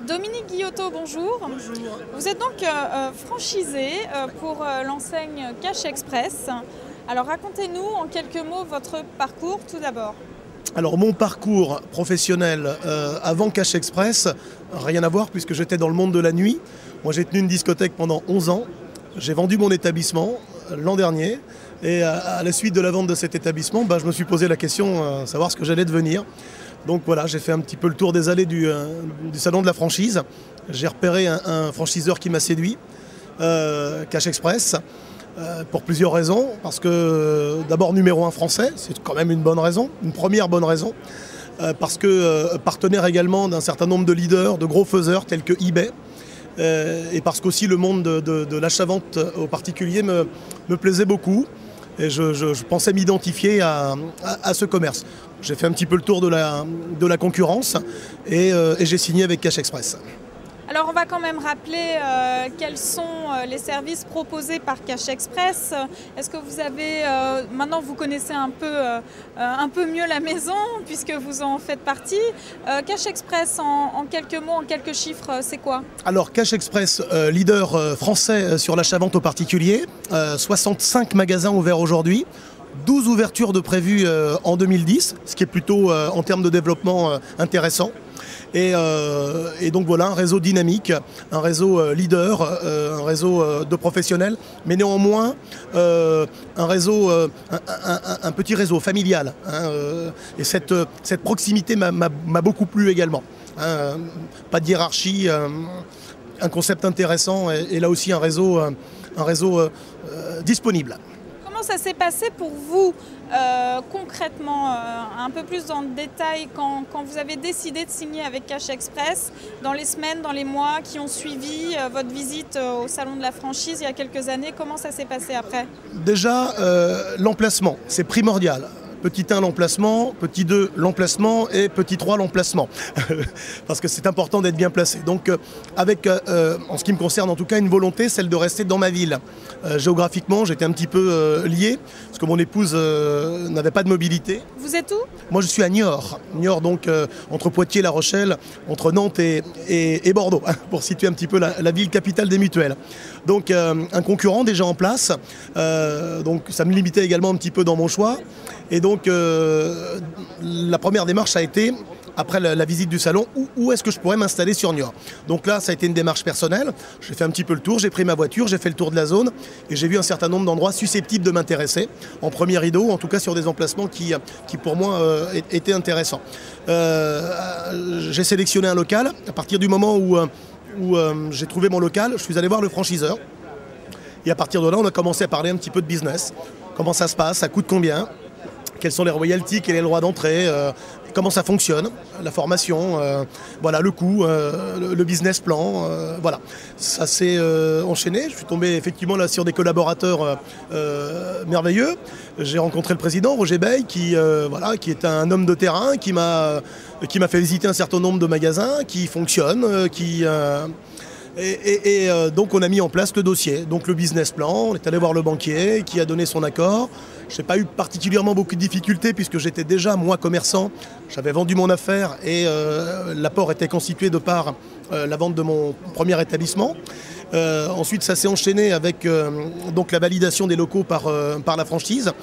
Dominique Guillotot, bonjour. Bonjour. Vous êtes donc franchisé pour l'enseigne Cash Express. Alors racontez-nous en quelques mots votre parcours tout d'abord. Alors mon parcours professionnel avant Cash Express, rien à voir puisque j'étais dans le monde de la nuit. Moi j'ai tenu une discothèque pendant 11 ans. J'ai vendu mon établissement l'an dernier et à la suite de la vente de cet établissement, je me suis posé la question de savoir ce que j'allais devenir. Donc voilà, j'ai fait un petit peu le tour des allées du salon de la franchise. J'ai repéré un franchiseur qui m'a séduit, Cash Express, pour plusieurs raisons. Parce que d'abord numéro 1 français, c'est quand même une bonne raison, une première bonne raison. Parce que partenaire également d'un certain nombre de leaders, de gros faiseurs tels que eBay. Et parce qu'aussi le monde de l'achat-vente au particulier me plaisait beaucoup. Et je pensais m'identifier à ce commerce. J'ai fait un petit peu le tour de la concurrence et j'ai signé avec Cash Express. Alors on va quand même rappeler quels sont les services proposés par Cash Express. Est-ce que vous avez, maintenant vous connaissez un peu mieux la maison puisque vous en faites partie. Cash Express en quelques mots, en quelques chiffres, c'est quoi? Alors Cash Express, leader français sur l'achat-vente au particulier, 65 magasins ouverts aujourd'hui. 12 ouvertures de prévues en 2010, ce qui est plutôt en termes de développement intéressant. Et donc voilà, un réseau dynamique, un réseau leader, un réseau de professionnels, mais néanmoins un petit réseau familial. Et cette proximité m'a beaucoup plu également. Pas de hiérarchie, un concept intéressant et là aussi un réseau disponible. Comment ça s'est passé pour vous concrètement, un peu plus dans le détail, quand vous avez décidé de signer avec Cash Express, dans les semaines, dans les mois qui ont suivi votre visite au salon de la franchise il y a quelques années, comment ça s'est passé après? Déjà, l'emplacement, c'est primordial. Petit 1, l'emplacement, petit 2, l'emplacement et petit 3, l'emplacement. Parce que c'est important d'être bien placé. Donc avec, en ce qui me concerne en tout cas, une volonté, celle de rester dans ma ville. Géographiquement, j'étais un petit peu lié, parce que mon épouse n'avait pas de mobilité. Vous êtes où? Moi je suis à Niort. Niort donc entre Poitiers et La Rochelle, entre Nantes et Bordeaux, pour situer un petit peu la ville capitale des mutuelles. Donc un concurrent déjà en place, donc ça me limitait également un petit peu dans mon choix. Et donc la première démarche a été, après la visite du salon, où est-ce que je pourrais m'installer sur Niort. Donc là ça a été une démarche personnelle, j'ai fait un petit peu le tour, j'ai pris ma voiture, j'ai fait le tour de la zone et j'ai vu un certain nombre d'endroits susceptibles de m'intéresser, en premier rideau, en tout cas sur des emplacements qui pour moi étaient intéressants. J'ai sélectionné un local, à partir du moment où j'ai trouvé mon local, je suis allé voir le franchiseur et à partir de là on a commencé à parler un petit peu de business, comment ça se passe, ça coûte combien, quels sont les royalties, quel est le droit d'entrée, comment ça fonctionne, la formation, voilà, le coût, le business plan, voilà. Ça s'est enchaîné, je suis tombé effectivement là sur des collaborateurs merveilleux. J'ai rencontré le président, Roger Bey, qui est un homme de terrain, qui m'a fait visiter un certain nombre de magasins qui fonctionnent, donc on a mis en place le dossier, donc le business plan, on est allé voir le banquier qui a donné son accord. Je n'ai pas eu particulièrement beaucoup de difficultés puisque j'étais déjà moi commerçant, j'avais vendu mon affaire et l'apport était constitué de par la vente de mon premier établissement. Ensuite ça s'est enchaîné avec donc la validation des locaux par la franchise.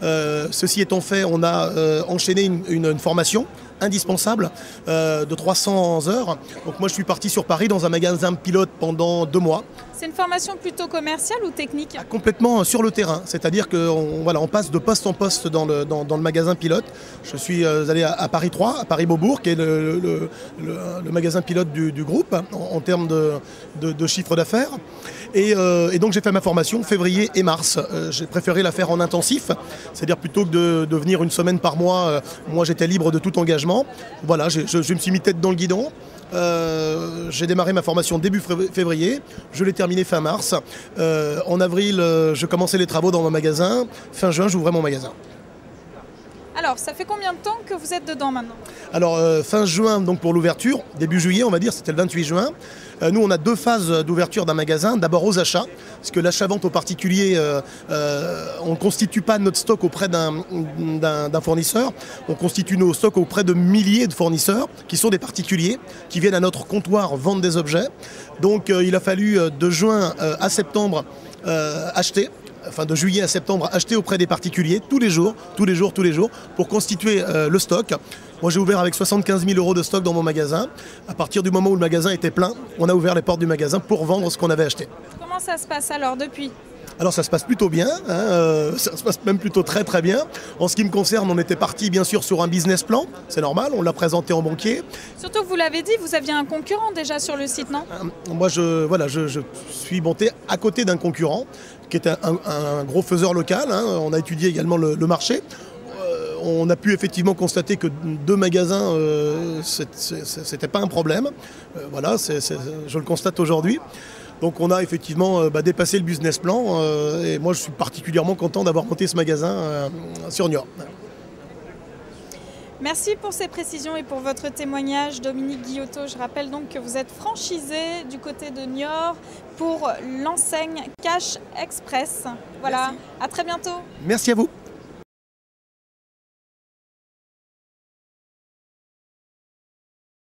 Ceci étant fait, on a enchaîné une formation indispensable de 300 heures. Donc moi je suis parti sur Paris dans un magasin pilote pendant 2 mois. C'est une formation plutôt commerciale ou technique? Complètement sur le terrain, c'est-à-dire qu'on passe de poste en poste dans le magasin pilote. Je suis allé à Paris 3, à Paris Beaubourg, qui est le magasin pilote du groupe en termes de chiffre d'affaires. Et donc j'ai fait ma formation février et mars. J'ai préféré la faire en intensif, c'est-à-dire plutôt que de venir une semaine par mois, moi j'étais libre de tout engagement. Voilà, je me suis mis tête dans le guidon. J'ai démarré ma formation début février, je l'ai terminée fin mars. En avril, je commençais les travaux dans mon magasin. Fin juin, j'ouvrais mon magasin. Alors, ça fait combien de temps que vous êtes dedans maintenant? Alors fin juin donc pour l'ouverture, début juillet on va dire, c'était le 28 juin. Nous on a 2 phases d'ouverture d'un magasin. D'abord aux achats, parce que l'achat-vente aux particuliers, on ne constitue pas notre stock auprès d'un fournisseur, on constitue nos stocks auprès de milliers de fournisseurs qui sont des particuliers, qui viennent à notre comptoir vendre des objets. Donc il a fallu de juin à septembre acheter. Enfin de juillet à septembre, acheter auprès des particuliers tous les jours, pour constituer le stock. Moi j'ai ouvert avec 75 000 € de stock dans mon magasin. À partir du moment où le magasin était plein, on a ouvert les portes du magasin pour vendre ce qu'on avait acheté. Comment ça se passe alors depuis? Alors ça se passe plutôt bien, hein, ça se passe même plutôt très très bien. En ce qui me concerne, on était parti bien sûr sur un business plan, c'est normal, on l'a présenté en banquier. Surtout que vous l'avez dit, vous aviez un concurrent déjà sur le site, non? Moi je suis monté à côté d'un concurrent qui est un gros faiseur local, hein. On a étudié également le marché. On a pu effectivement constater que 2 magasins, c'était pas un problème. Voilà, je le constate aujourd'hui. Donc on a effectivement dépassé le business plan et moi je suis particulièrement content d'avoir monté ce magasin sur Niort. Merci pour ces précisions et pour votre témoignage, Dominique Guillotot. Je rappelle donc que vous êtes franchisé du côté de Niort pour l'enseigne Cash Express. Voilà, merci. À très bientôt. Merci à vous.